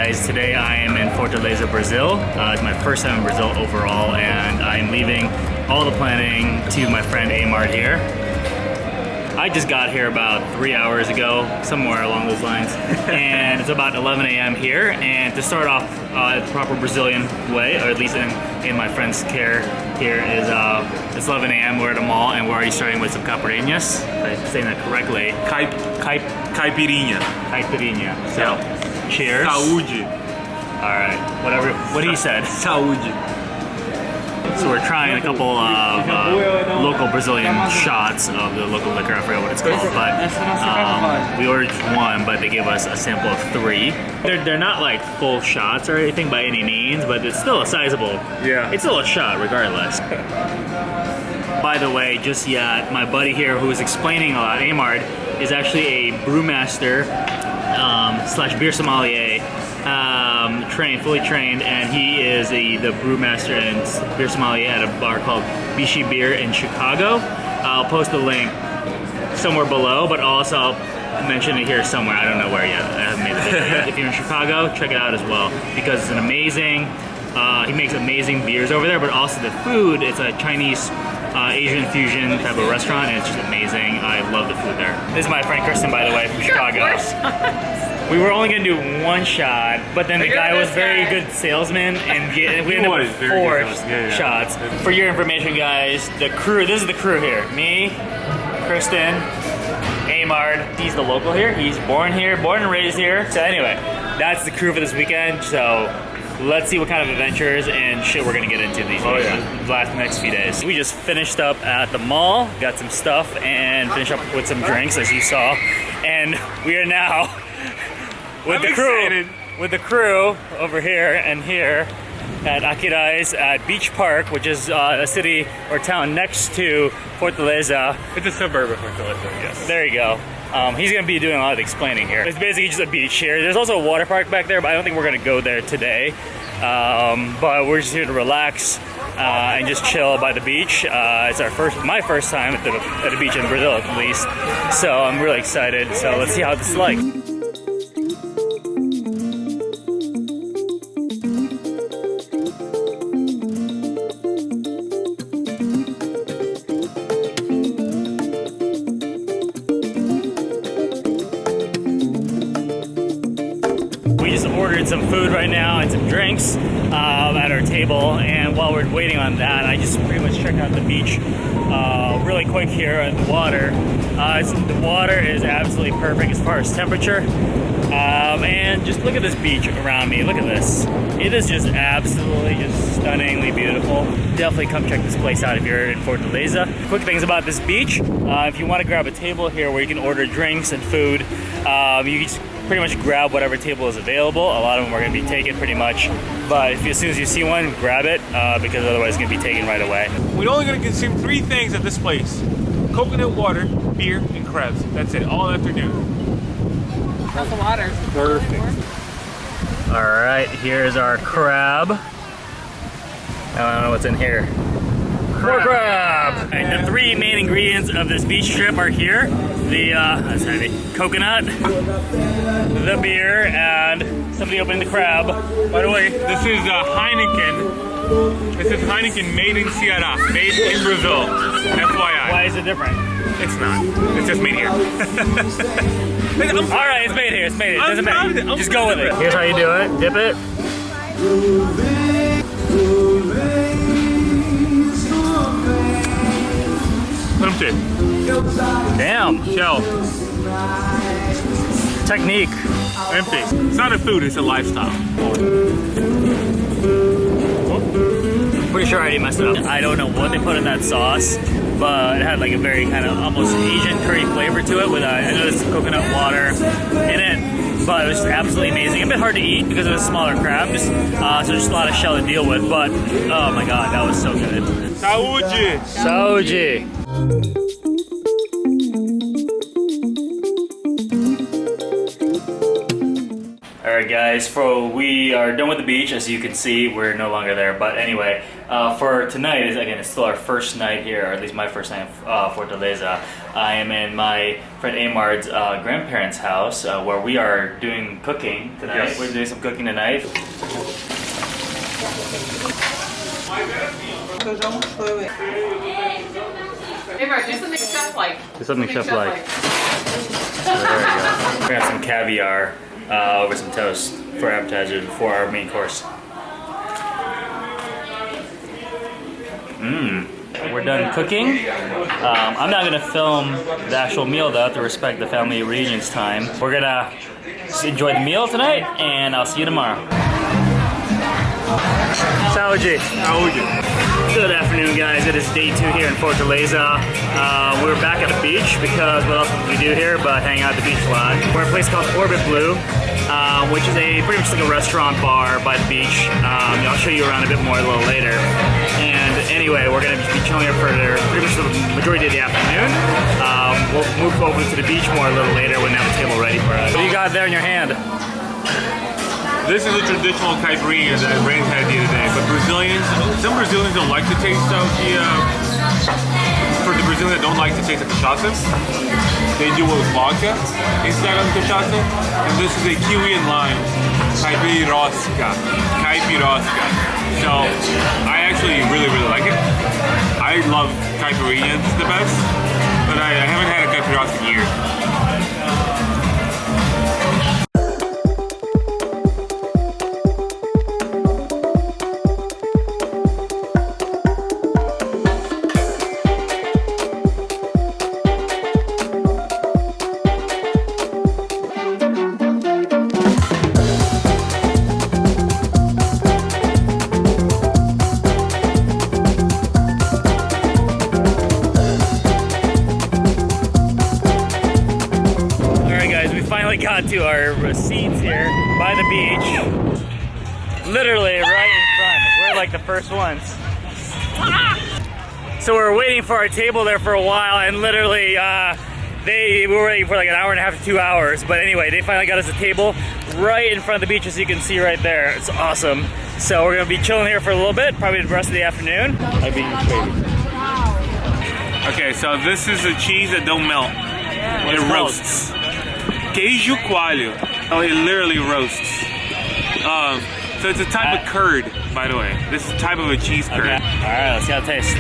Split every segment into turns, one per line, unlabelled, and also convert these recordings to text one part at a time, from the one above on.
guys, today I am in Fortaleza, Brazil. It's my first time in Brazil overall, and I'm leaving all the planning to my friend Amard here. I just got here about 3 hours ago, somewhere along those lines, and it's about 11 a.m. here. And to start off the proper Brazilian way, or at least in my friend's care here, is it's 11 a.m. We're at a mall, and we're already starting with some caipirinhas. If I'm saying that correctly.
Caipirinha.
Caipirinha. So, cheers.
Saúde.
All right, whatever. What he said.
Saúde.
So we're trying a couple of local Brazilian shots of the local liquor. I forget what it's called, but we ordered one, but they gave us a sample of 3. They're not like full shots or anything by any means, but it's still a sizable.
Yeah.
It's still a shot regardless. By the way, just yet, my buddy here who is explaining a lot, Amard, is actually a brewmaster slash beer sommelier. Fully trained, and he is the brewmaster and beer sommelier at a bar called Bishi Beer in Chicago. I'll post a link somewhere below, but also I'll mention it here somewhere. I don't know where yet. I haven't made the video yet. If you're in Chicago, check it out as well, because it's an amazing, he makes amazing beers over there, but also the food, it's a Chinese Asian fusion type of restaurant, and it's just amazing. I love the food there. This is my friend Kristen, by the way, from Chicago. We were only gonna do 1 shot, but then the guy was very good salesman, and we ended up with 4 shots. For your information, guys, the crew, this is the crew here. Me, Kristen, Amard, he's the local here. He's born here, born and raised here. So anyway, that's the crew for this weekend. So let's see what kind of adventures and shit we're gonna get into these next few days. We just finished up at the mall, got some stuff, and finished up with some drinks, as you saw. And we are now with the crew over here and here at Akirai's at Beach Park, which is a city or town next to Fortaleza.
It's a suburb of Fortaleza, yes.
There you go. He's gonna be doing a lot of the explaining here. It's basically just a beach here. There's also a water park back there, but I don't think we're gonna go there today. But we're just here to relax and just chill by the beach. It's my first time at the beach in Brazil, at least. So I'm really excited. So let's see how this is like. We just ordered some food right now and some drinks at our table, and while we're waiting on that, I just pretty much checked out the beach really quick here at the water. The water is absolutely perfect as far as temperature, and just look at this beach around me. Look at this. It is just absolutely just stunningly beautiful. Definitely come check this place out if you're in Fortaleza. Quick things about this beach: if you want to grab a table here where you can order drinks and food, you can just pretty much grab whatever table is available. A lot of them are going to be taken pretty much, but as soon as you see one, grab it, because otherwise it's going to be taken right away.
We're only going to consume 3 things at this place: coconut water, beer, and crabs. That's it, all afternoon.
How's the water?
Perfect.
All right, here's our crab. I don't know what's in here. More crab! And the 3 main ingredients of this beach trip are here. The that's heavy. Coconut, the beer, and somebody opened the crab.
By the way, this is Heineken. This is Heineken made in Ceará, made in Brazil. FYI.
Why is it different?
It's not. It's just made here.
Alright, it's made here. It's made here. It doesn't matter. Just go with it. Here's how you do it. Dip it.
Let them sit.
Damn.
Shell.
Technique.
Empty. It's not a food, it's a lifestyle.
Pretty sure I already messed it up. I don't know what they put in that sauce, but it had like a very kind of almost Asian curry flavor to it with I know there's coconut water in it, but it was absolutely amazing. A bit hard to eat because it was a smaller crab, so just a lot of shell to deal with, but oh my god, that was so good.
Saúde!
Saúde! Alright guys, we are done with the beach. As you can see, we're no longer there. But anyway, for tonight, it's still our first night here, or at least my first night in Fortaleza. I am in my friend Amard's grandparents' house, where we are doing cooking tonight. Yes. We're doing some cooking tonight.
Amard, do something chef-like.
Do something chef-like. There we go. We got some caviar over some toast for appetizer before our main course. We're done cooking. I'm not gonna film the actual meal though, to respect the family reunion's time. We're gonna enjoy the meal tonight, and I'll see you tomorrow. Saúde. Good afternoon, guys. It is day 2 here in Fortaleza. We're back at the beach because what else do we do here but hang out at the beach a lot. We're at a place called Orbita Blue, which is pretty much like a restaurant bar by the beach. I'll show you around a bit more a little later. And anyway, we're going to be chilling here for pretty much the majority of the afternoon. We'll move over to the beach more a little later when they have a table ready for us. What do you got there in your hand?
This is a traditional caipirinha that Rhanz had the other day, but some Brazilians don't like to taste for the Brazilians that don't like to taste the cachaça, they do it with vodka instead of cachaça. And this is a kiwi and lime caipirosca. So I actually really like it. I love caipirinha, it's the best, but I haven't had a caipirosca in years.
Got to our seats here by the beach, literally right in front. We're like the first ones. So we're waiting for our table there for a while, and literally we were waiting for like an hour and a half to 2 hours. But anyway, they finally got us a table right in front of the beach, as you can see right there. It's awesome. So we're gonna be chilling here for a little bit, probably the rest of the afternoon.
Okay, so this is a cheese that don't melt. It roasts. Queijo coalho. Oh, it literally roasts. So it's a type of curd, by the way. This is a type of a cheese curd.
Okay. Alright, let's see how it tastes.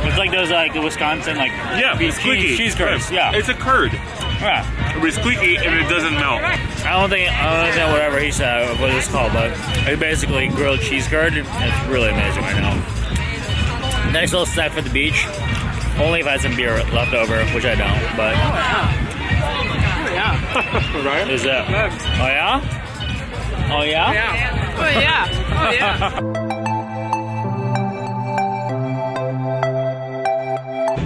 It's like those the Wisconsin cheese curds. Yeah.
It's a curd.
Yeah.
It's squeaky and it doesn't melt.
I don't understand whatever he said what it's called, but it's basically grilled cheese curd. It's really amazing right now. Nice little snack for the beach. Only if I had some beer left over, which I don't, but...
Oh, yeah.
Right?
Is that... Oh, yeah? Oh, yeah?
Yeah. Oh, yeah. Oh, yeah.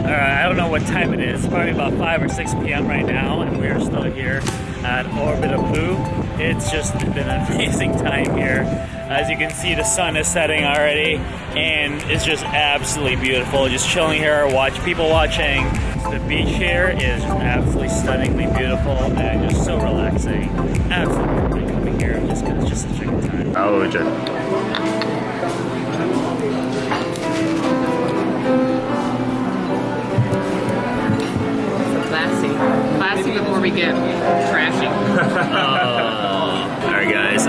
Alright, I don't know what time it is. It's probably about 5 or 6 p.m. right now, and we are still here at Orbita Blue. It's just been an amazing time here. As you can see, the sun is setting already, and it's just absolutely beautiful. Just chilling here, people watching. The beach here is absolutely stunningly beautiful and just so relaxing. Absolutely coming here just because it's just such a good time.
Classy before we get trashy.
Alright guys,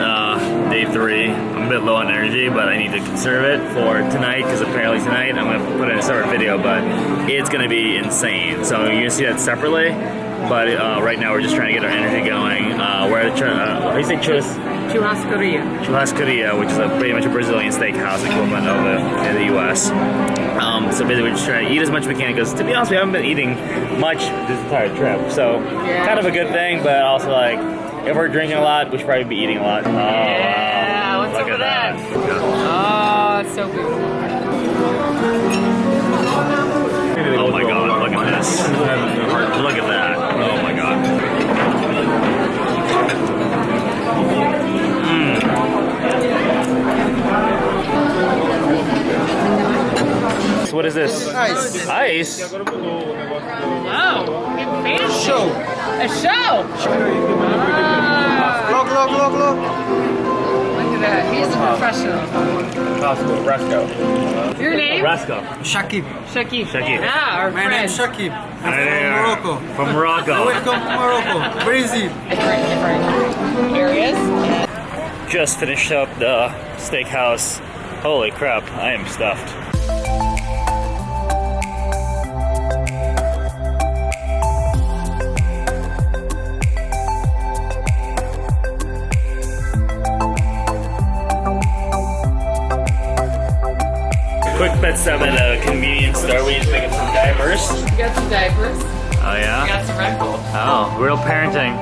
day 3. I'm a bit low on energy, but I need to conserve it for tonight, because apparently tonight I'm going to put in a separate video, but it's going to be insane. So you're going to see that separately, but right now we're just trying to get our energy going. We're at how do you say Churrascaria, which is pretty much a Brazilian steakhouse equivalent of in the US. So basically we're just trying to eat as much as we can, because to be honest, we haven't been eating much this entire trip. So kind of a good thing, but also like, if we're drinking a lot, we should probably be eating a lot. Oh,
yeah,
wow.
what's
Look
up with
at
that? Oh, it's so good.
Oh my god, look at this. Look at that. Oh my god. So what What is this?
Ice.
Ice?
Wow. Fancy.
Show.
A show.
Look.
Look at that. He's a professional.
Rasca.
Your name?
Rasca.
Shakib.
Shakib.
Shakib.
Yeah, our
My name is
friend.
Shakib. I'm
Hi
from
there.
Morocco.
From Morocco.
Welcome to Morocco. Where is it?
Different areas.
Just finished up the steakhouse. Holy crap, I am stuffed. Quick pet stop at a convenience store. We just pick up some diapers.
We got some diapers.
Oh
We
yeah?
got some Red Bull.
Oh, real parenting.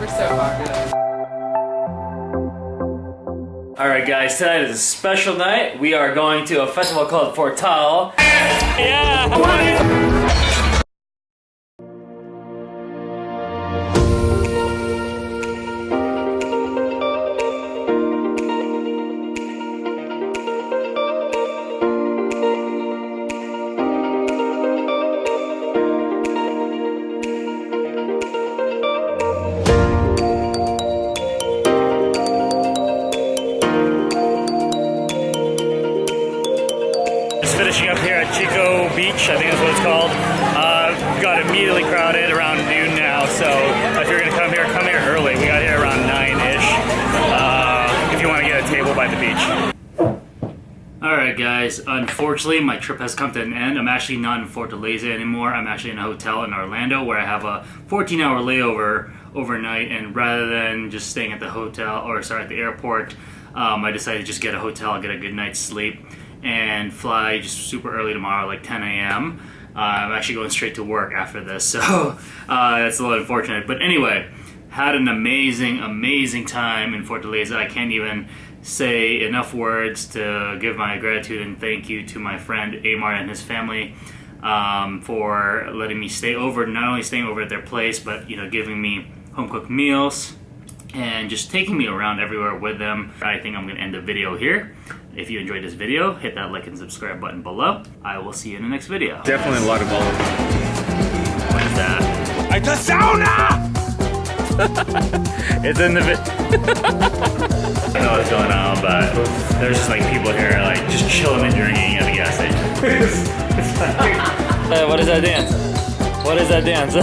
We're so hungry.
Alright guys, tonight is a special night. We are going to a festival called Fortaleza. Yeah! Finishing up here at Chico Beach, I think that's what it's called. Got immediately crowded around noon now, so if you're gonna come here early. We got here around 9-ish, if you want to get a table by the beach. Alright guys, unfortunately my trip has come to an end. I'm actually not in Fortaleza anymore. I'm actually in a hotel in Orlando where I have a 14-hour layover overnight, and rather than just staying at the hotel, or sorry, at the airport, I decided to just get a hotel, get a good night's sleep, and fly just super early tomorrow, like 10 a.m. I'm actually going straight to work after this, so that's a little unfortunate. But anyway, had an amazing time in Fortaleza. I can't even say enough words to give my gratitude and thank you to my friend Amar and his family for letting me stay over, not only staying over at their place, but giving me home-cooked meals and just taking me around everywhere with them. I think I'm going to end the video here. If you enjoyed this video, hit that like and subscribe button below. I will see you in the next video.
Definitely a lot of olive.
What is that?
It's a sauna!
It's in the video. I don't know what's going on, but there's just like people here like just chilling and drinking at the gas station. What is that dance? What is that dance?